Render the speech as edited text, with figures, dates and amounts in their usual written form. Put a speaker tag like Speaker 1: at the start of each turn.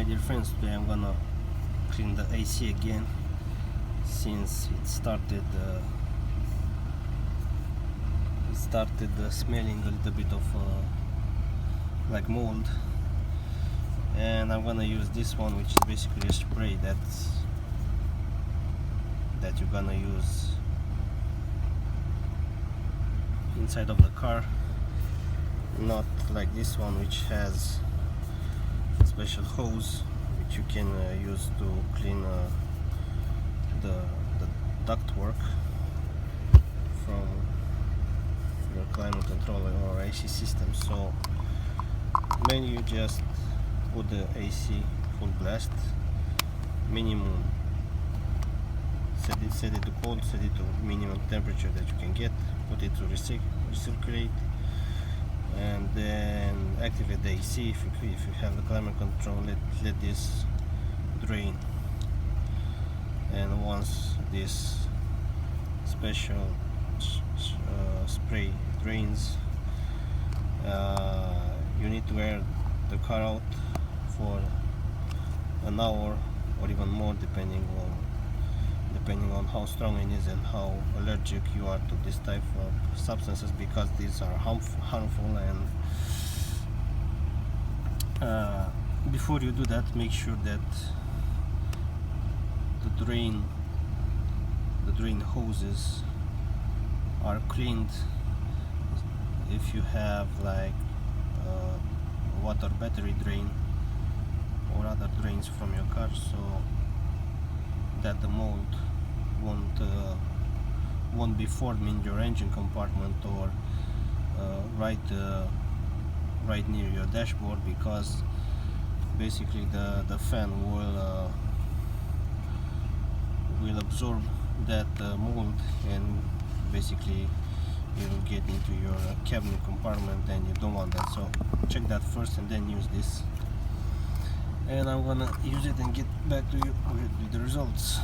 Speaker 1: my dear friends, today I'm gonna clean the AC again since it started smelling a little bit of like mold, and I'm gonna use this one, which is basically a spray that you're gonna use inside of the car, not like this one which has a special hose which you can use to clean the ductwork from your climate controller or AC system. So mainly you just put the AC full blast, minimum, set it to cold, set it to minimum temperature that you can get, put it to recirculate, and then activate the AC. If you have the climate control, let this drain, and once this special spray drains, you need to air the car out for an hour or even more, depending on how strong it is and how allergic you are to this type of substances, because these are harmful. And before you do that, make sure that the drain hoses are cleaned. If you have like water battery drain or other drains from your car, so that the mold won't be formed in your engine compartment or right near your dashboard, because basically the fan will absorb that mold, and basically it will get into your cabinet compartment, and you don't want that. So check that first and then use this, and I'm gonna use it and get back to you with the results.